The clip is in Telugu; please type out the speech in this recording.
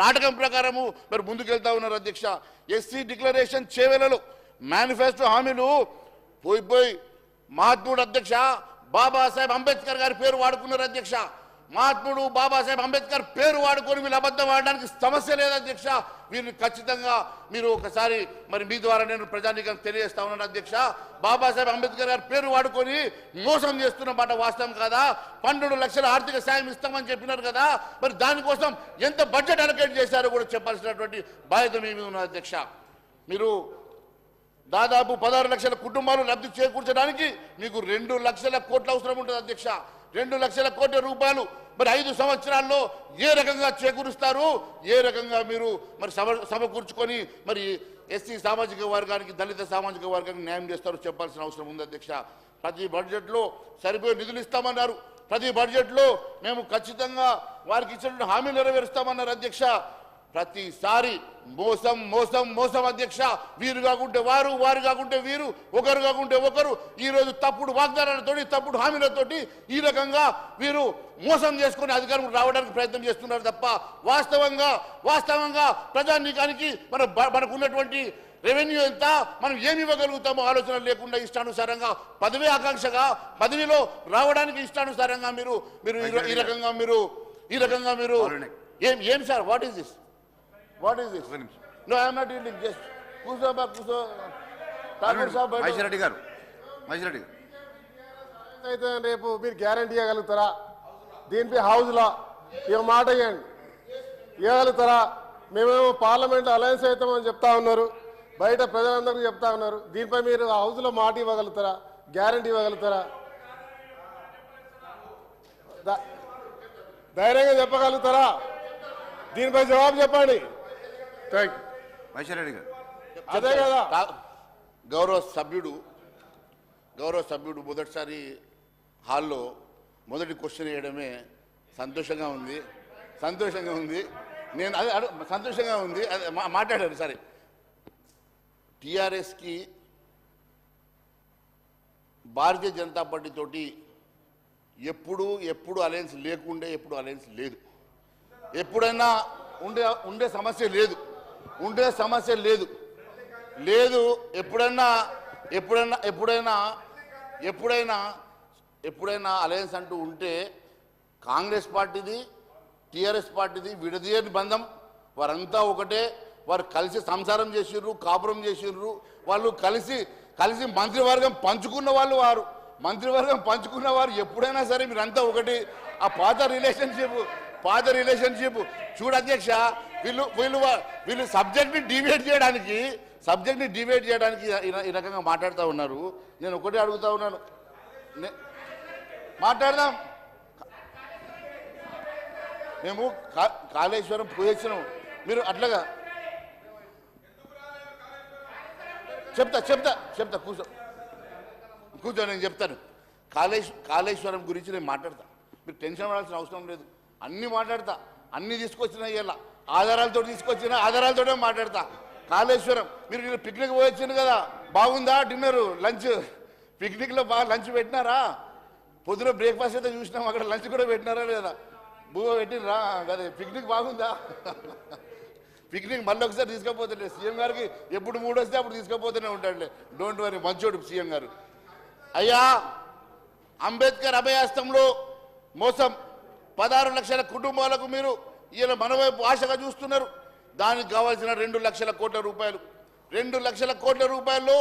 నాటకం ప్రకారము మరి ముందుకెళ్తా ఉన్నారు అధ్యక్ష. ఎస్సీ డిక్లరేషన్ చేవేలలో మేనిఫెస్టో హామీలు పోయి మహాత్ముడు అధ్యక్ష బాబాసాహెబ్ అంబేద్కర్ గారి పేరు వాడుకున్నారు అధ్యక్ష. మహాత్ముడు బాబాసాహెబ్ అంబేద్కర్ పేరు వాడుకొని వీళ్ళు అబద్ధం ఆడడానికి సమస్య లేదు అధ్యక్ష. వీరిని ఖచ్చితంగా మీరు ఒకసారి మరి మీ ద్వారా నేను ప్రజానీకానికి తెలియజేస్తా ఉన్నాను అధ్యక్ష. బాబాసాహెబ్ అంబేద్కర్ గారి పేరు వాడుకొని మోసం చేస్తున్న మాట వాస్తవం కాదా? 12 లక్షల ఆర్థిక సాయం ఇస్తామని చెప్పినారు కదా, మరి దానికోసం ఎంత బడ్జెట్ అలొకేట్ చేశారో కూడా చెప్పాల్సినటువంటి బాధ్యత మీ మీద ఉన్నది అధ్యక్ష. మీరు దాదాపు 16 లక్షల కుటుంబాలు లబ్ధి చేకూర్చడానికి మీకు 2 లక్షల కోట్ల అవసరం ఉంటుంది అధ్యక్ష. 2 లక్షల కోట్ల రూపాయలు మరి 5 సంవత్సరాల్లో ఏ రకంగా చేకూరుస్తారు, ఏ రకంగా మీరు మరి సమకూర్చుకొని మరి ఎస్సీ సామాజిక వర్గానికి, దళిత సామాజిక వర్గానికి న్యాయం చేస్తారో చెప్పాల్సిన అవసరం ఉంది అధ్యక్ష. ప్రతి బడ్జెట్లో సరిపోయే నిధులు ఇస్తామన్నారు. ప్రతి బడ్జెట్లో మేము ఖచ్చితంగా వారికి ఇచ్చిన హామీలు నెరవేరుస్తామన్నారు అధ్యక్ష. ప్రతిసారి మోసం మోసం మోసం అధ్యక్ష. వీరు కాకుంటే వారు, వారు కాకుంటే వీరు, ఒకరు కాకుంటే ఒకరు. ఈరోజు తప్పుడు వాగ్దానాలతోటి, తప్పుడు హామీలతోటి ఈ రకంగా వీరు మోసం చేసుకుని అధికారం రావడానికి ప్రయత్నం చేస్తున్నారు తప్ప వాస్తవంగా ప్రజానీకానికి మనకు ఉన్నటువంటి రెవెన్యూ ఎంత, మనం ఏమి ఇవ్వగలుగుతామో ఆలోచన లేకుండా ఇష్టానుసారంగా పదవి ఆకాంక్షగా పదవిలో రావడానికి ఇష్టానుసారంగా మీరు ఈ రకంగా మీరు ఏం sir? What is this? What is this? No, I am not dealing. Just కూర్చో. మహేశ్వరరెడ్డి గారు అయితే రేపు మీరు గ్యారంటీ ఇవ్వగలుగుతారా? దీనిపై హౌస్లో ఇక మాట ఇవ్వగలుగుతారా? మేమేమో పార్లమెంట్ అలయన్స్ అవుతామని చెప్తా ఉన్నారు, బయట ప్రజలందరికీ చెప్తా ఉన్నారు. దీనిపై మీరు హౌస్లో మాట ఇవ్వగలుగుతారా? గ్యారంటీ ఇవ్వగలుగుతారా? ధైర్యంగా చెప్పగలుగుతారా? దీనిపై జవాబు చెప్పండి. మహేశ్వరరెడ్డి గారు అదే కదా గౌరవ సభ్యుడు మొదటిసారి హాల్లో మొదటి క్వశ్చన్ వేయడమే సంతోషంగా ఉంది. నేను అదే సంతోషంగా ఉంది, అదే మాట్లాడారు. సరే, టీఆర్ఎస్కి భారతీయ జనతా పార్టీ తోటి ఎప్పుడు అలయన్స్ లేకుండే, ఎప్పుడు అలయన్స్ లేదు. ఎప్పుడైనా ఉండే సమస్య లేదు. ఎప్పుడైనా అలయన్స్ అంటూ ఉంటే కాంగ్రెస్ పార్టీది, టీఆర్ఎస్ పార్టీది విడదీయని బంధం. వారంతా ఒకటే. వారు కలిసి సంసారం చేసిర్రు, కాపురం చేసిర్రు. వాళ్ళు కలిసి మంత్రివర్గం పంచుకున్న వారు ఎప్పుడైనా సరే మీరంతా ఒకటి. ఆ పాత రిలేషన్షిప్ చూడు అధ్యక్ష. వీళ్ళు సబ్జెక్ట్ని డివేట్ చేయడానికి ఈ రకంగా మాట్లాడుతూ ఉన్నారు. నేను ఒకటే అడుగుతా ఉన్నాను, మాట్లాడదాం. మేము కాళేశ్వరం పోయొచ్చినాం, మీరు అట్లాగా చెప్తా కూర్చో నేను చెప్తాను. కాళేశ్వరం గురించి నేను మాట్లాడతా. మీరు టెన్షన్ పడాల్సిన అవసరం లేదు. అన్నీ మాట్లాడతా, అన్నీ తీసుకొచ్చినా ఇలా ఆధారాలతోనే మాట్లాడతా. కాళేశ్వరం మీరు పిక్నిక్ పోయొచ్చింది కదా, బాగుందా? డిన్నర్ లంచ్ పిక్నిక్లో బాగా లంచ్ పెట్టినారా? పొద్దున బ్రేక్ఫాస్ట్ అయితే చూసినాం, అక్కడ లంచ్ కూడా పెట్టినారా లేదా? పెట్టినరా కదా? పిక్నిక్ బాగుందా? పిక్నిక్ మళ్ళీ ఒకసారి తీసుకపోతుండే సీఎం గారికి. ఎప్పుడు మూడు వస్తే అప్పుడు తీసుకపోతూనే ఉంటాడులే. డోంట్ వరీ, మంచోడు సీఎం గారు. అయ్యా, అంబేద్కర్ అభయాస్తంలో మోసం 16 లక్షల కుటుంబాలకు మీరు ఈయన మనవైపు ఆశగా చూస్తున్నారు. దానికి కావాల్సిన 2 లక్షల కోట్ల రూపాయలు 2 లక్షల కోట్ల రూపాయల్లో